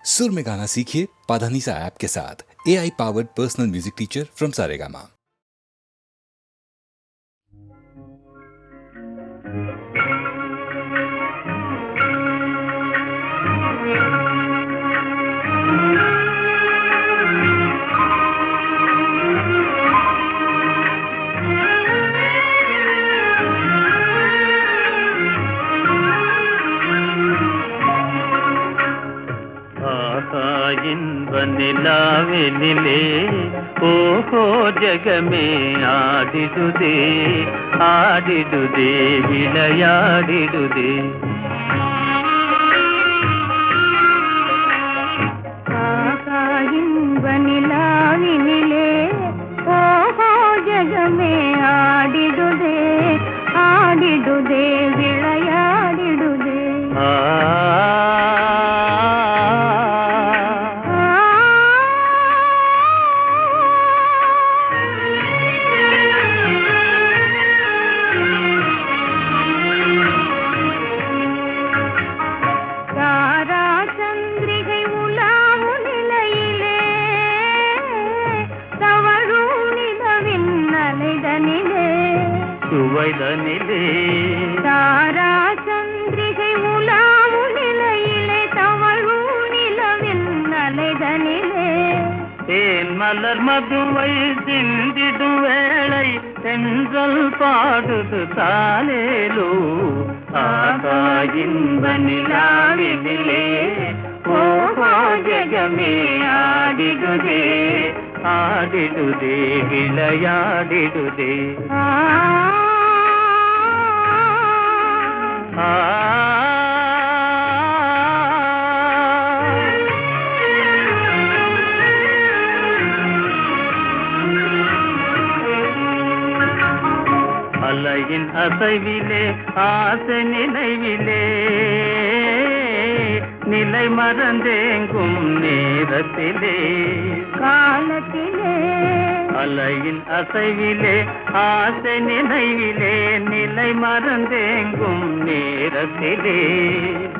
सुर में गाना सीखिए पाधानीसा ऐप के साथ। AI powered personal music teacher from Saregama. இன்ப நிலாவினிலே ஓஹோ ஜகமே ஆடிடுதே ஆடிடுதே விளையாடிடுதே. இன்ப நிலாவினிலே ஓஹோ ஜகமே ஆடிடுதே ஆடிடுதே விளையாடிடுதே. சுவைதனிலே தாரா சந்திரிகை உலாவு நிலையிலே தவழு நிலவின் அலைதனிலே தேன் மலர் மதுவை சிந்திடும் வேளை தென்றல் பாடுது தாலேலோ. ஆகா இன்ப நிலாவினிலே ஓஹோ ஜகமே ஆடிடுதே ஆடிடுதே விளையாடிடுதே. அலையின் அசைவிலே ஆசை நினைவிலே நிலை மறந்தேங்கும் நேரத்திலே காலத்திலே அலையின் அசைவிலே ஆசை நினைவிலே நிலை மறந்தேங்கும் நேரத்திலே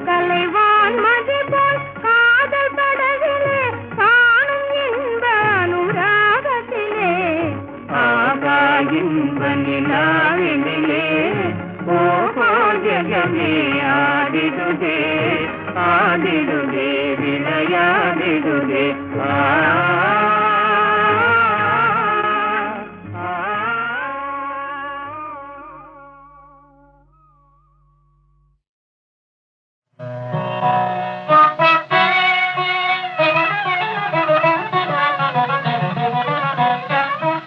கலைவான் மதி போல் காதல் படவிலே காணும் இன்ப அனுராகத்திலே. ஆகா இன்ப நிலாவினிலே ஓஹோ ஜகமே ஆடிடுதே ஆடிடுதே விளையாடிடுதே.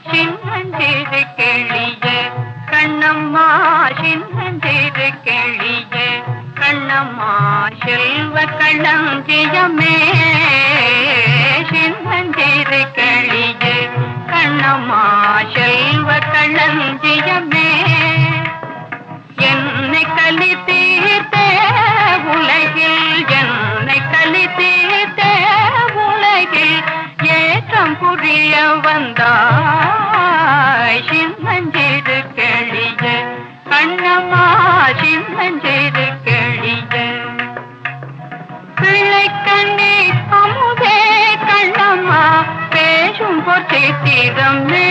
சின்னஞ்சிறு கிளியே கண்ணம்மா சின்னஞ்சிறு கிளியே கண்ணம்மா செல்வ களஞ்சியமே. சின்னஞ்சிறு கிளியே கண்ணம்மா செல்வ களஞ்சியமே. என்னை களி தீர்த்தே உலகில் என்னை களி தீர்த்தே உலகில் ஏற்றம் புரிய வந்தாய். சின்னஞ்சிறு கிளியே கண்ணம்மா சின்னஞ்சிறு கிளியே. பிள்ளை கண்ணே அமுதே கண்ணம்மா பேசும் பொற்றை தீரமே.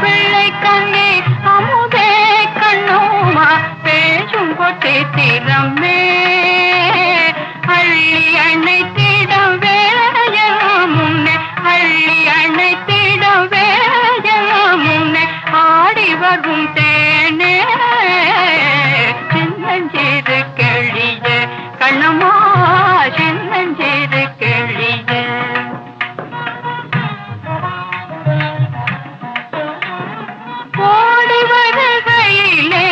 பிள்ளை கண்ணே அமுதே கண்ணம்மா பேசும் பொற்றை தீரமே. அள்ளி அணைத்திடம் வேளைய முன்னே அள்ளி அணைத்திடம் வேளைய முன்னே ஆடி வரும் தேனே. சின்னஞ்சிறு கிளியே கண்ணம்மா சின்னஞ்சிறு கிளியே. ஓடி வருகையிலே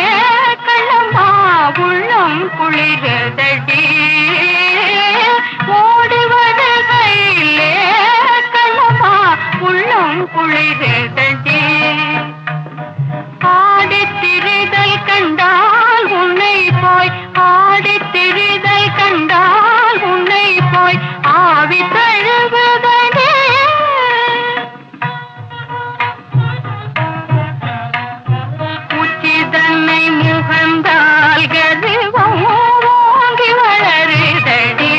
கண்ணம்மா உள்ளம் குளிரதடி. ஓடி வருகையிலே கண்ணம்மா உள்ளம் குளிரதடி. ஆடித்திரிதல் கண்டால் உன்னை போய் ஆடித்திரிதல் கண்டால் உன்னை போய் ஆவி தழுவதே. உச்சிதன்னை முகந்தால் கருவம் ஓங்கி வளருதடி.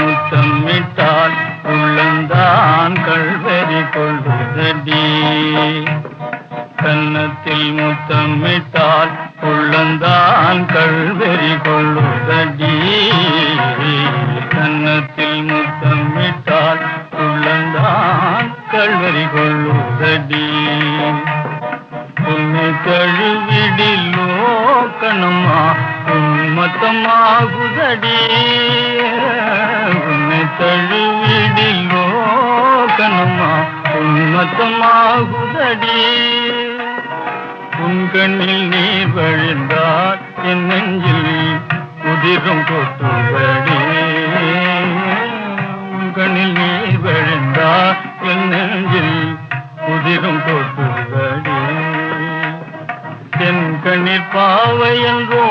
முத்தமிட்டால் உள்ளந்தான் கல்வெறி கொள்ளுதடி. கன்னத்தில் முத்தமிட்டால் உள்ளந்தான் கல்வெறி கொள்ளுதடி. கன்னத்தில் முத்தமிட்டால் உள்ளந்தான் கல்வெறி கொள்ளுதடி. உன்னை தழுவிடிலோ கணமா உன்மத்தமாகுதடி. உன்னை தழுவிடிலோ கணமா உன்மத்தமாகுதடி. உன் கண்ணில் நீர் வழிந்தால் என் நெஞ்சில் உதிரும் கொட்டுதடி. உன் கண்ணில் நீர் வழிந்தால் என் நெஞ்சில் உதிரும் கொட்டுதடி. என் கண்ணில் பாவையன்றோ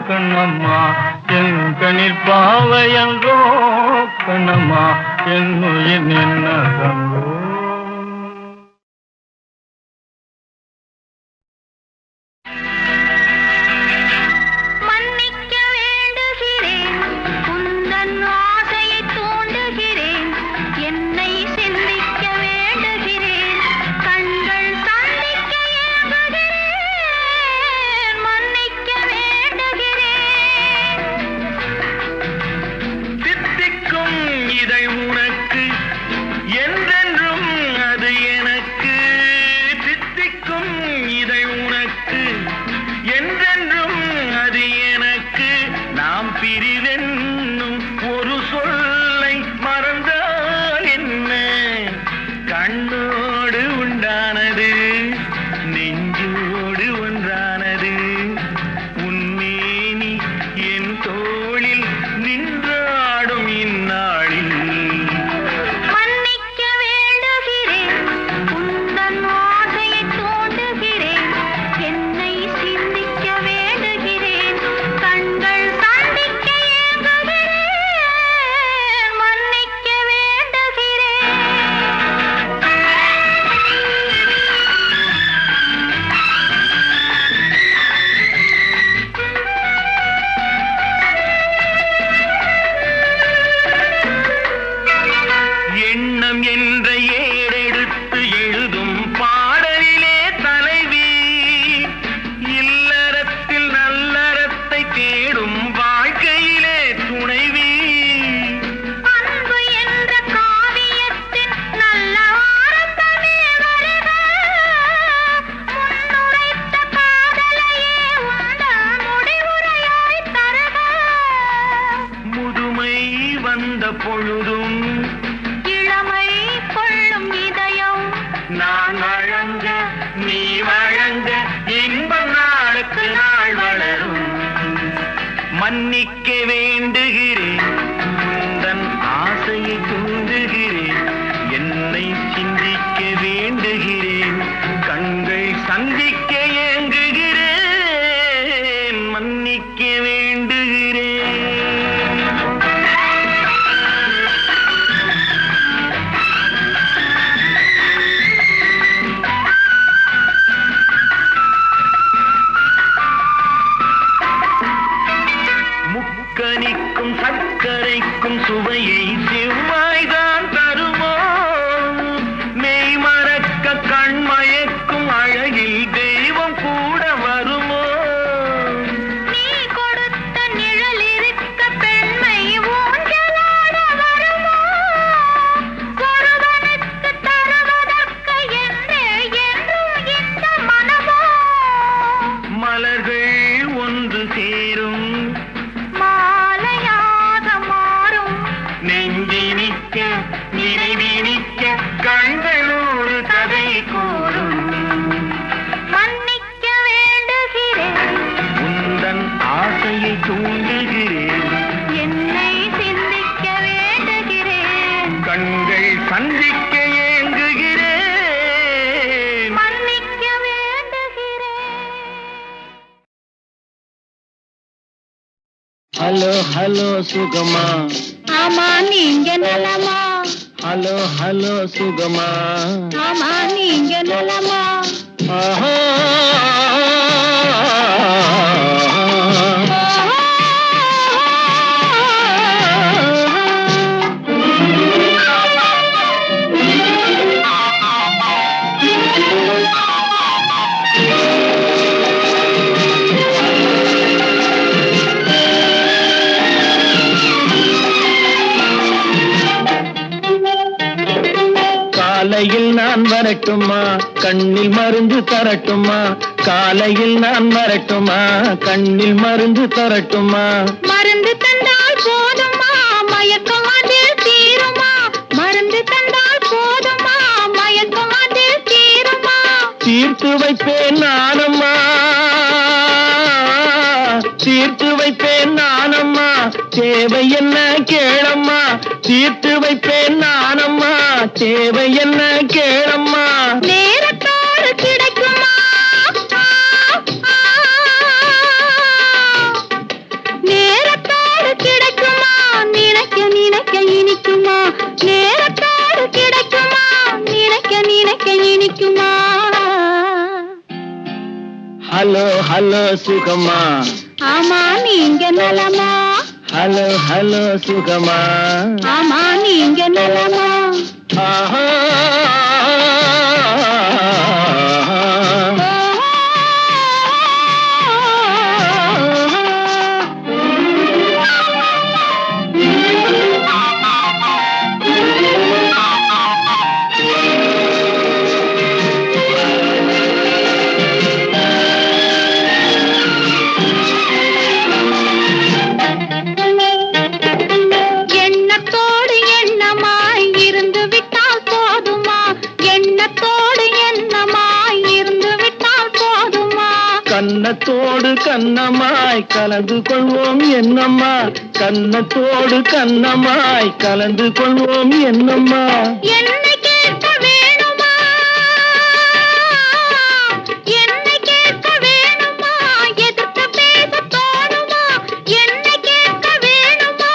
கண்ணம்மா, என் கண்ணில் பாவையன்றோ கண்ணம்மா, என் உயிர் நின்ன தங்கோ. மன்னிக்க வேண்டுகிறேன், உந்தன் ஆசையை தூண்டுகிறேன், என்னை சிந்திக்க வேண்டுகிறேன், கண்கள் சந்திக்க ஏங்குகிறேன், மன்னிக்க வேண்டுகிறேன். கனிக்கும் சர்க்கரைக்கும் சுவையை செவ்வாய்தான் தருமோ, மெய் மறக்க கண்மயக்கும் அழகில் தெய்வம் கூட வருமோ. நீ கொடுத்த நிழல் இருக்க பெண்மை ஊஞ்சலாட வருமோ, ஒருவனுக்கு தருவதற்கு என்றே என்றும் இந்த மனமோ. மலர்கள் ஒன்று சேரும் நினைவினிக்க கண்களோடு கதை கூறும். மன்னிக்க வேண்டுகிறேன், உந்தன் ஆசையை தூண்டுகிறேன், என்னை சிந்திக்க வேண்டுகிறேன், கண்கள் சந்திக்க ஏங்குகிறேன், மன்னிக்க வேண்டுகிறேன். ஹலோ ஹலோ சுகமா, ஆமா நீங்க நலமா? ஹலோ ஹலோ சுகமா, ஆமா நீங்க நலமா? ஆஹா காலையில் நான் வரட்டுமா, கண்ணில் மருந்து தரட்டுமா, காலையில் நான் வரட்டுமா, கண்ணில் மருந்து தரட்டுமா. மருந்து தந்தால் போதுமா, மயக்கம் அதில் தீருமா, மருந்து தந்தால் போதுமா, மயக்கம் அதில் தீருமா. தீர்த்து வைப்பேன் நானம்மா, தீர்த்து வைப்பேன் நானம்மா, தேவை என்ன கேளம்மா, தீர்த்து வைப்பேன் நானம்மா, தேவை என்ன கேளம்மா. நேரத்தோடு கிடைக்குமா, நேரத்தோடு கிடைக்குமா, நினைக்க நினைக்க இனிக்குமா, நேரத்தோடு கிடைக்குமா, நினைக்க நினைக்க இனிக்குமா. ஹலோ ஹலோ சுகமா, ஆமா நீங்க நலமா, ஹலோ ஹலோ சுகமா. ஆமா நீங்க நலமா. ஆஹா. எண்ணத்தோடு எண்ணமாய் இருந்து விட்டால் போதுமா, எண்ணத்தோடு எண்ணமாய் இருந்து விட்டால் போதுமா. கன்னத்தோடு கன்னமாய் கலந்து கொள்வோம் என்னம்மா, கன்னத்தோடு கன்னமாய் கலந்து கொள்வோம் என்னம்மா. என்னை கேட்க வேணுமா, என்னை கேட்க வேணுமா, எதிர்த்து பேச தோணுமா, என்னை கேட்க வேணுமா,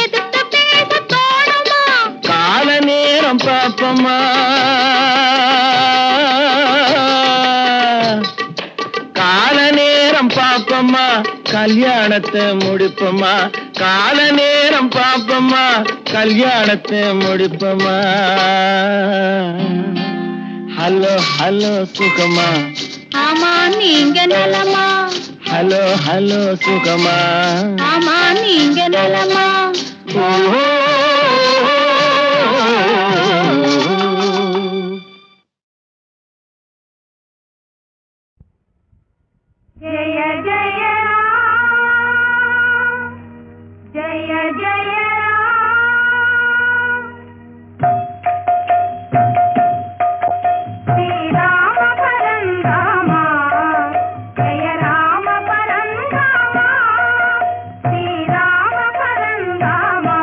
எதிர்த்து பேச தோணுமா. கால நேரம் பாப்பம்மா, கால நேரம் பாப்பம்மா, கல்யாணத்தை முடிப்பம்மா, கால நேரம் பாப்பம்மா, கல்யாணத்தை முடிப்பம்மா. ஹலோ ஹலோ சுகமா, ஆமா நீங்க நலமா, ஹலோ ஹலோ சுகமா. ஆமா நீங்க நலமா. ஓஹோ. ஜய ஜய ராம், ஜய ஜய ராம், ஸ்ரீராம பரந்தாமா, ஜய ராம பரந்தாமா, ஸ்ரீராம பரந்தாமா.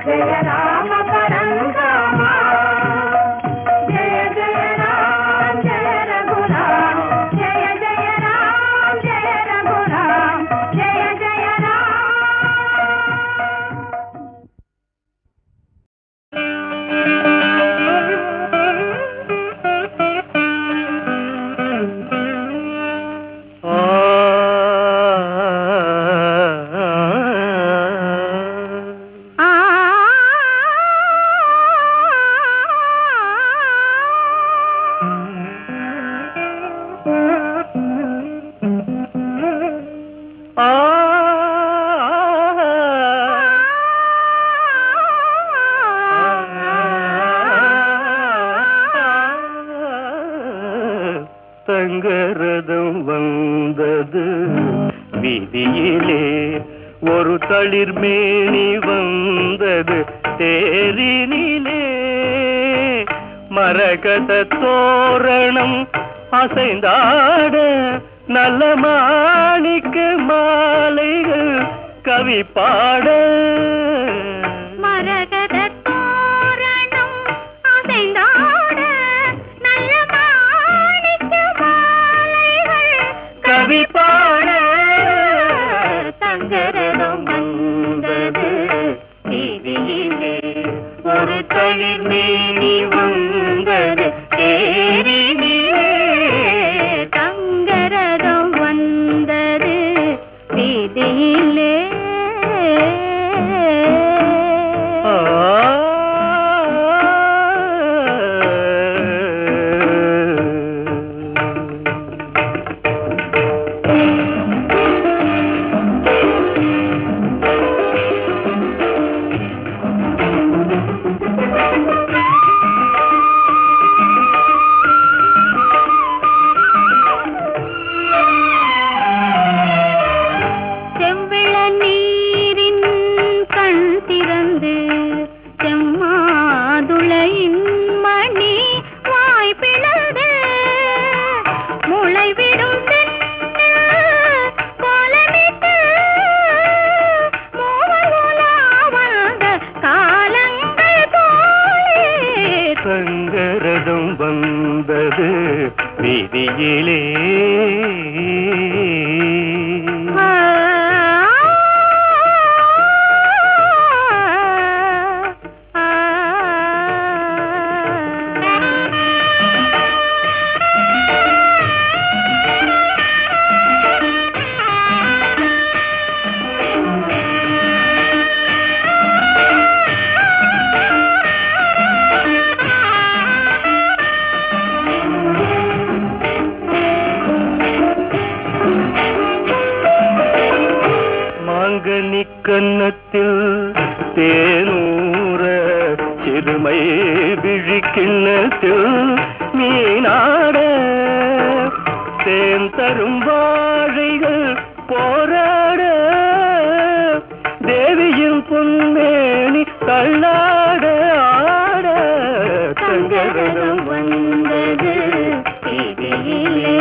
जय राम परंधाम जय जय राम जय रघुराम जय जय राम जय रघुराम जय जय राम தங்கரதம் வந்தது வீதியிலே ஒரு தளிர்மேனி வந்தது தேரினிலே மரகத தோரணம் அசைந்தாட நல்ல மாணிக்க மாலைகள் கவி பாட மரகத தோரணம் அசைந்தாட நல்ல மாணிக்க மாலைகள் கவி பாட தங்கரதம் வந்தது வீதியிலே ஒரு தளிர்மேனி வந்தது தேரினிலே தங்கரதம் வந்தது வீதியிலே செம்பிள நீரின் கண் திறந்து செம்மாதுளையின் மணி வாய் பிளந்து முளைவிடும் கோலமிட்டு மூவலா வந்த காலங்கள் போலே சங்கரதம் வந்தது வீதியிலே மாங்கனி கன்னத்தில் தேனூர சிறுமை விழிக்கிண்ணத்தில் மீனாட தேன் தரும் வாழைகள் போராட தேவியின் பொன்மேனி தள்ளாட ஆட தங்கரதம் வந்தது வீதியிலே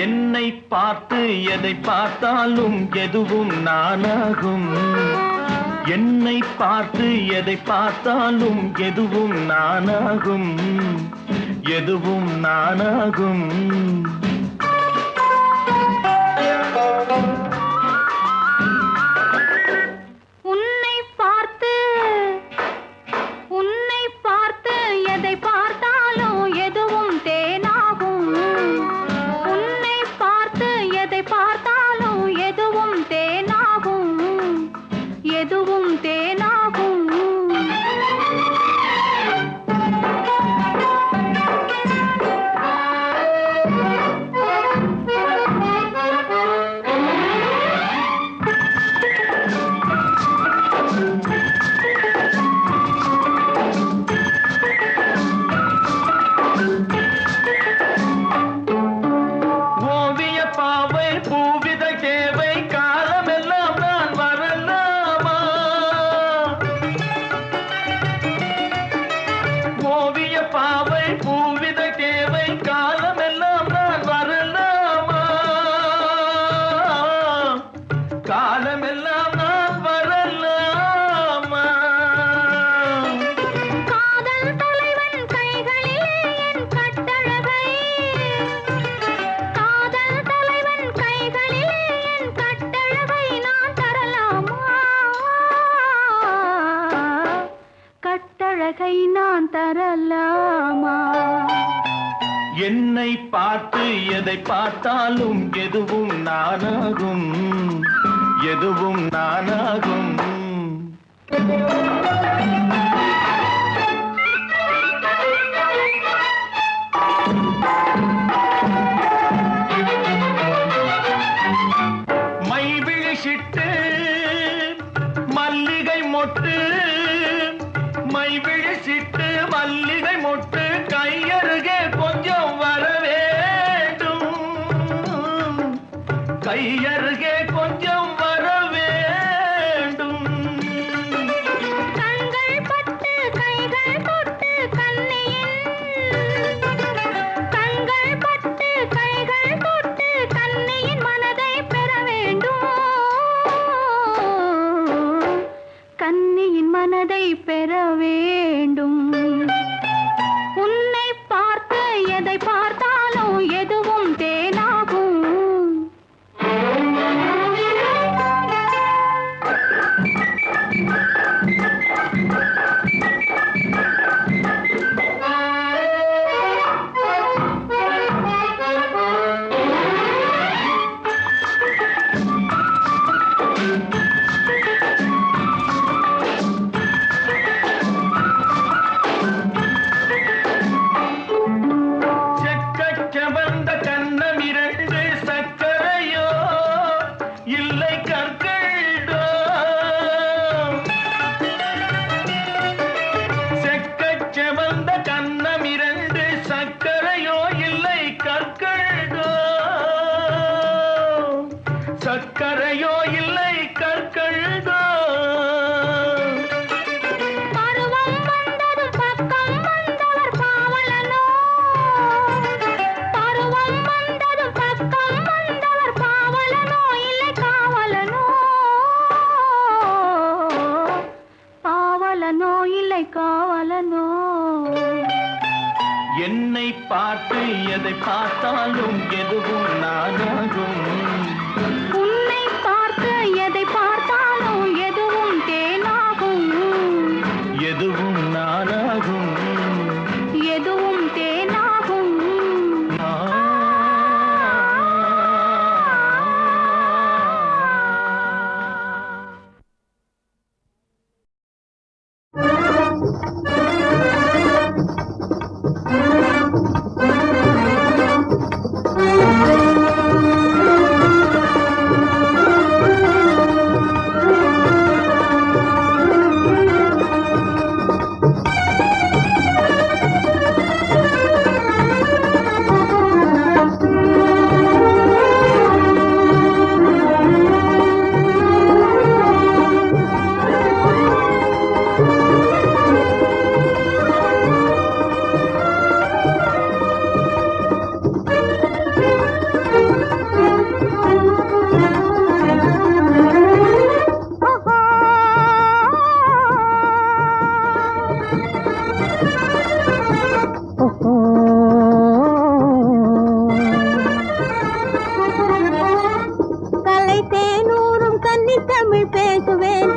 என்னை பார்த்து எதை பார்த்தாலும் எதுவும் நானாகும். என்னை பார்த்து எதை பார்த்தாலும் எதுவும் நானாகும், எதுவும் நானாகும். என்னை பார்த்து எதை பார்த்தாலும் எதுவும் நானாகும், எதுவும் நானாகும். மை விழிச்சிட்டு மல்லிகை மொட்டு, மை விழிச்சிட்டு மல்லிகை மொட்டு கையருகே கொஞ்சம் வர வேண்டும், கையருகே கொஞ்சம் வர வேண்டும். கண்கள் பட்டு கைகள் தொட்டு கண்ணியின், கண்கள் பட்டு கைகள் தொட்டு கண்ணியின் மனதை பெற வேண்டும், கண்ணியின் மனதை பெற வேண்டும். உன்னை பார்த்து எதை பார்த்தாலும் எதுவும் தேனாகும். செக்கச்செவந்த கண்ணம் இரண்டு சக்கரையோ இல்லை கற்கள்டோ, செக்கச்செவந்த கண்ணம் இரண்டு சக்கரையோ இல்லை கற்கள்டோ, சக்கரையோ இல்லை கற்கள்டோ. பருவம் வந்ததும் பக்கம் வந்தவர் பாவலனோ, பருவம் வந்ததும் பக்கம் வந்தவர் பாவலனோ இல்லை காவலனோ, பாவலனோ இல்லை காவலனோ. என்னை பார்த்து எதை பார்த்தாலும் எதுவும் நானாகும், உன்னை பார்த்து எதை பார்த்தாலும் எதுவும் தேனாகும், எதுவும் நானாகும். எதுவும் தேனாகும். கலை தேனூரும் கன்னி தமிழ் பேசுவேன்,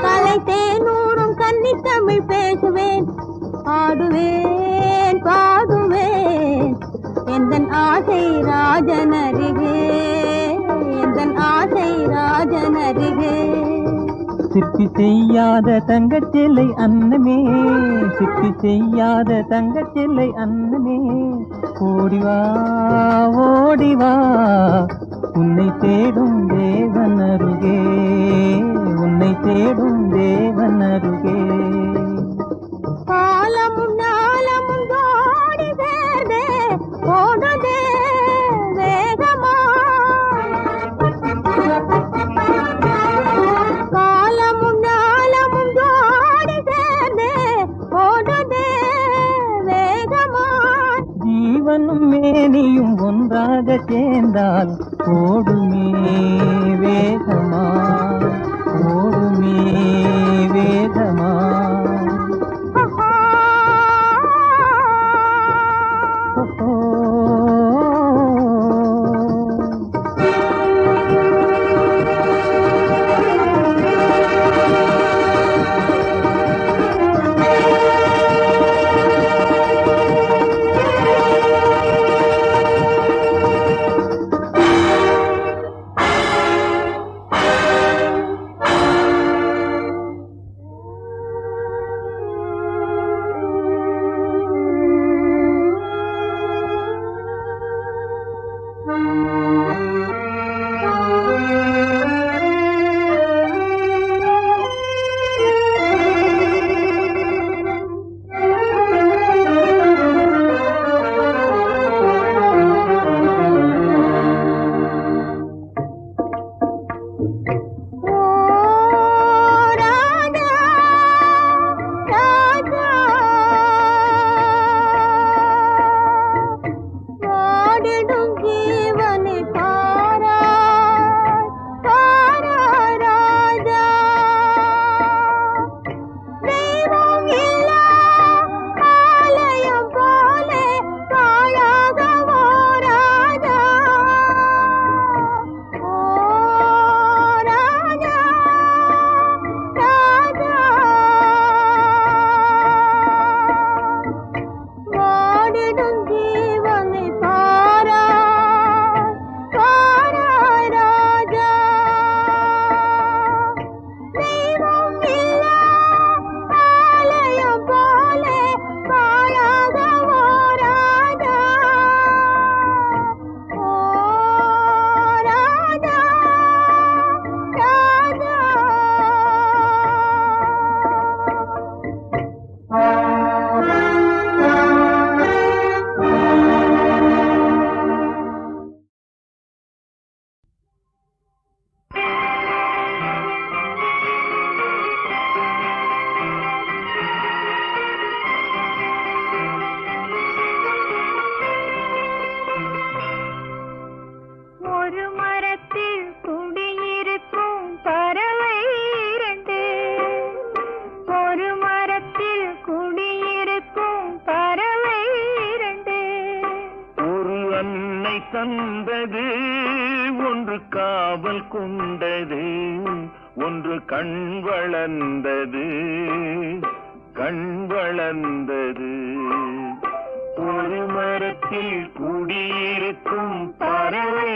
கலை தேனூரும் கன்னி தமிழ் பேசுவேன், ஆடுவேன் பாடுவேன் எந்தன் ஆசை ராஜனருகே, எந்தன் ஆசை ராஜனருகே. சிற்பி செய்யாத தங்கச்சிலை அன்னமே, சிற்பி செய்யாத தங்கச்சிலை அன்னமே, ஓடிவா ஓடிவா உன்னை தேடும் தேவன் அருகே, உன்னை தேடும் தேவன் அருகே. காலமும் நாளமும் ஓடி சேர்ந்தே ஓடுதே வேகமா, காலமும் நாளமும் ஓடி சேர்ந்தே ஓடுதே வேகமா. ஜீவனும் மேனியும் ஒன்றாக சேர்ந்தால் ஓடுமே வேகமா, ஓடுமே வேகமா. கண்ணை தந்தது ஒன்று காவல் கொண்டது ஒன்று கண் வளர்ந்தது கண் வளர்ந்தது ஒரு மரத்தில் குடியிருக்கும் பறவை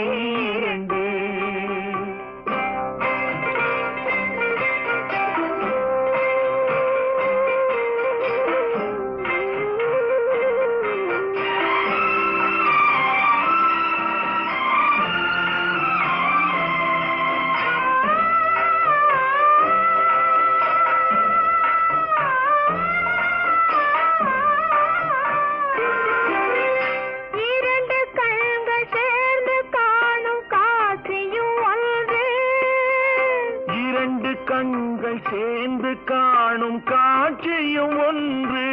இரண்டு கண்கள் சேர்ந்து காணும் காட்சியும் ஒன்று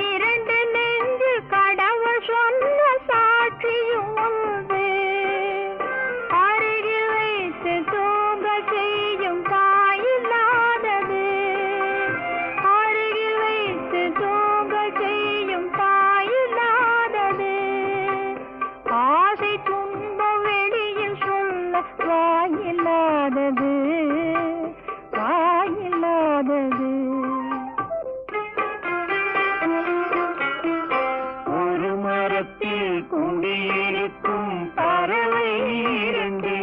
இரண்டு நெஞ்சு கடவுள் சொன்ன சாட்சியும் ஒன்று அருகில் வைத்து தூங்க செய்யும் தாயில்லாதது அருகில் வைத்து தூங்க செய்யும் தாயில்லாதது ஆசை துன்பம் வெளியில் சொல்ல வாயில்லாதது ஒரு மரத்தில் குடியிருக்கும் பறவை இரண்டு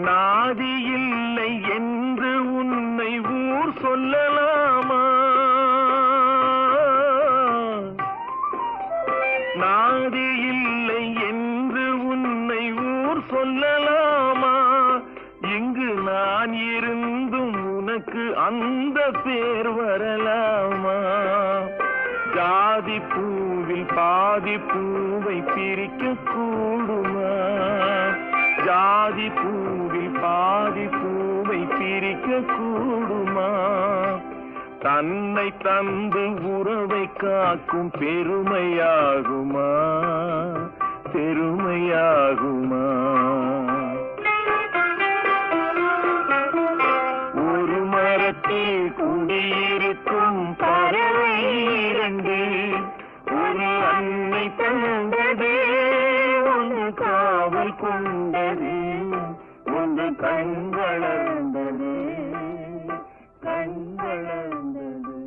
நாதி இல்லை என்று உன்னை ஊர் சொல்லலாமா நாதி இல்லை என்று உன்னை ஊர் சொல்லலாமா இங்கு நான் இருந்தும் உனக்கு அந்த பேர் வரலாமா ஜாதி பூவில் பாதி பூவை பிரிக்க கூடுமா ஜாதி பூவில் பாதி பூவை பிரிக்க கூடுமா தன்னை தந்து உறவை காக்கும் பெருமையாகுமா பெருமையாகுமா ஒரு மரத்தில் குடியிருக்கும் பறவை இரண்டு ஒரு அன்னை தந்தது ஒன்று காவல் கொண்டது ஒன்று கண் வளர்ந்தது கண் வளர்ந்தது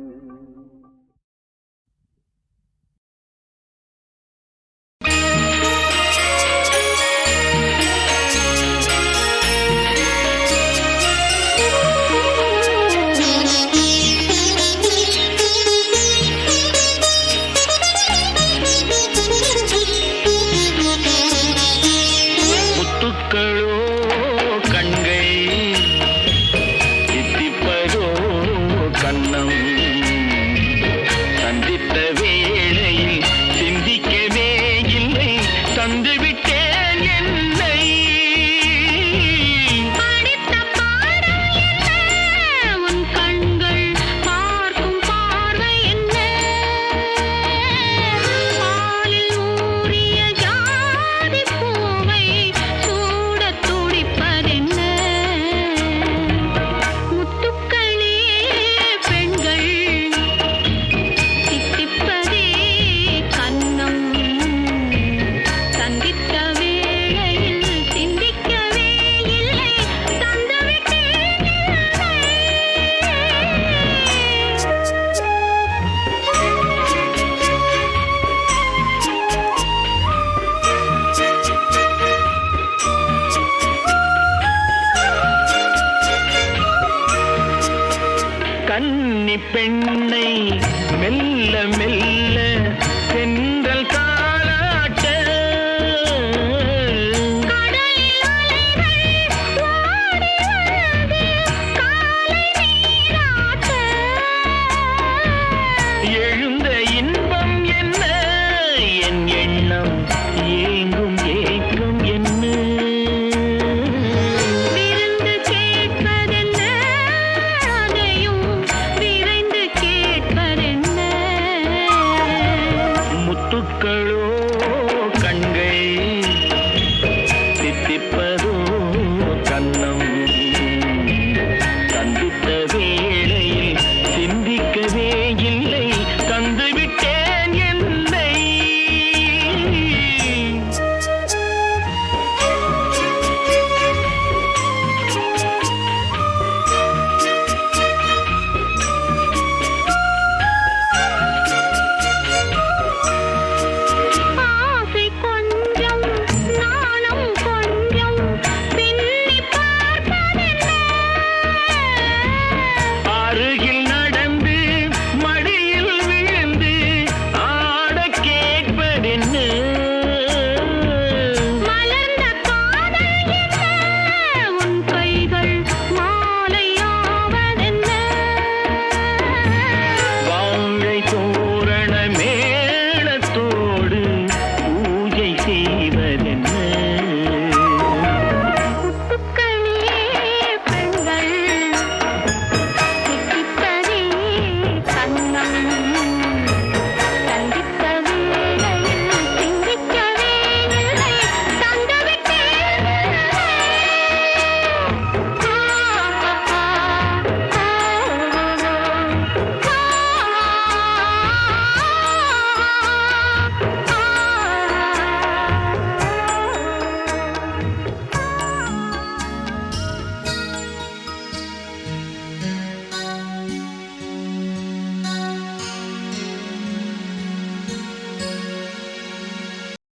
முத்துக்களோ கண்கள் தித்திப்பதோ கண்ணம் சந்தித்த வேளையில் சிந்திக்கவே இல்லை தந்துவிட்டேன் என்னை படித்த பாடம் என்ன உன் கண்கள் பார்க்கும் பார்வை என்ன பாலில் ஊறிய ஜாதி பூவை சூடத் துடிப்பதென்ன முத்துக்களே பெண்கள் தித்திப்பதே கன்னம் சந்தித்த வேளையில் சிந்திக்கவே இல்லை தந்துவிட்டேன் கன்னி பெண்ணை மெல்ல மெல்ல சென்று